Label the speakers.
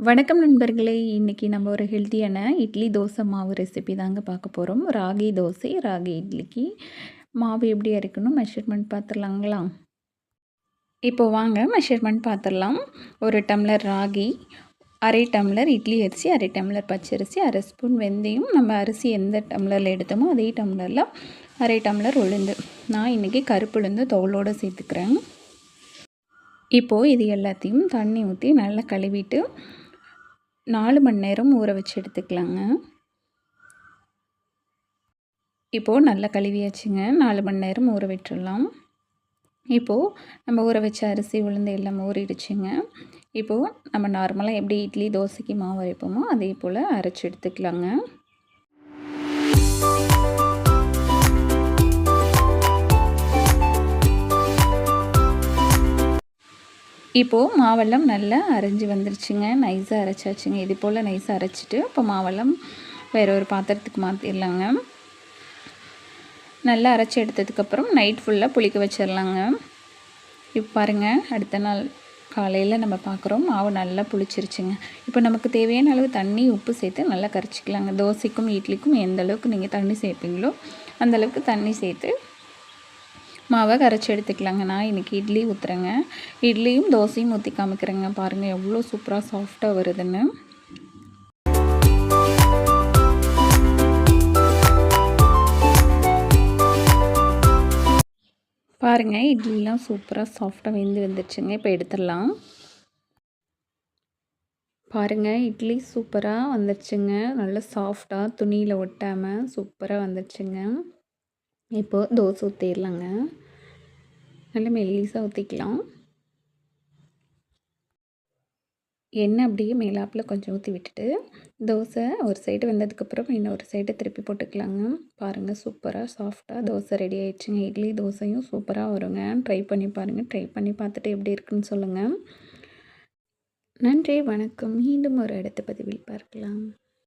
Speaker 1: வணக்கம் நண்பர்களே! இன்றைக்கி நம்ம ஒரு ஹெல்த்தியான இட்லி, தோசை மாவு ரெசிபி தாங்க பார்க்க போகிறோம். ராகி தோசை, ராகி இட்லிக்கு மாவு எப்படி அரைக்கணும் மெஷர்மெண்ட் பார்த்துடலாங்களா? இப்போ வாங்க மெஷர்மெண்ட் பார்த்துடலாம். 1 டம்ளர் ராகி, 1/2 டம்ளர் இட்லி அரிசி, 1/2 டம்ளர் பச்சரிசி, 1/2 ஸ்பூன் வெந்தயம், நம்ம அரிசி எந்த டம்ளரில் எடுத்தோமோ அதே டம்ளரில் 1/2 டம்ளர் உளுந்து. நான் இன்றைக்கி கருப்பு உளுந்து தோலோடு சேர்த்துக்கிறேன். இப்போது இது எல்லாத்தையும் தண்ணி ஊற்றி நல்லா கழுவிட்டு 4 மணி நேரம் ஊற வச்சு எடுத்துக்கலாங்க. இப்போது நல்லா கழுவியாச்சுங்க. 4 மணி நேரம் ஊற விட்டுறலாம். இப்போது நம்ம ஊற வச்ச அரிசி உளுந்து எல்லாம் ஊறிடுச்சுங்க. இப்போது நம்ம நார்மலாக எப்படி இட்லி தோசைக்கு மாவு அரைப்போமோ அதே போல் அரைச்சி எடுத்துக்கலாங்க. இப்போது மாவெல்லாம் நல்லா அரைஞ்சி வந்துருச்சுங்க. நைஸாக அரைச்சாச்சுங்க. இது போல் நைஸாக அரைச்சிட்டு இப்போ மாவெல்லாம் வேறு ஒரு பாத்திரத்துக்கு மாற்றிடலாங்க. நல்லா அரைச்சி எடுத்ததுக்கப்புறம் நைட் ஃபுல்லாக புளிக்க வச்சிடலாங்க. இப்போ பாருங்கள், அடுத்த நாள் காலையில் நம்ம பார்க்குறோம் மாவு நல்லா புளிச்சிருச்சுங்க. இப்போ நமக்கு தேவையான அளவு தண்ணி உப்பு சேர்த்து நல்லா கரைச்சிக்கலாங்க. தோசைக்கும் இட்லிக்கும் எந்த அளவுக்கு நீங்கள் தண்ணி சேர்ப்பீங்களோ அந்தளவுக்கு தண்ணி சேர்த்து மாவை கரைச்சி எடுத்துக்கலாங்க. நான் இன்றைக்கி இட்லி ஊற்றுறேங்க. இட்லியும் தோசையும் ஊற்றி காமிக்கிறேங்க. பாருங்கள் எவ்வளோ சூப்பராக சாஃப்டாக வருதுன்னு. பாருங்கள் இட்லிலாம் சூப்பராக சாஃப்டாக வெந்து வந்துடுச்சுங்க. இப்போ எடுத்துடலாம். பாருங்கள் இட்லி சூப்பராக வந்துடுச்சுங்க. நல்லா சாஃப்டாக துணியில் ஒட்டாமல் சூப்பராக வந்துடுச்சுங்க. இப்போது தோசை ஊற்றிடலாங்க. நல்லா மெல்லிசாக ஊற்றிக்கலாம். எண்ணெய் அப்படியே மேலாப்பில் கொஞ்சம் ஊற்றி விட்டுட்டு தோசை ஒரு சைடு வெந்ததுக்கப்புறம் இன்னொரு சைடு திருப்பி போட்டுக்கலாங்க. பாருங்கள் சூப்பராக சாஃப்டாக தோசை ரெடி ஆயிடுச்சுங்க. இட்லி தோசையும் சூப்பராக வருங்க. ட்ரை பண்ணி பாருங்கள். ட்ரை பண்ணி பார்த்துட்டு எப்படி இருக்குன்னு சொல்லுங்கள். நன்றி, வணக்கம். மீண்டும் ஒரு அடுத்த பதிவில் பார்க்கலாம்.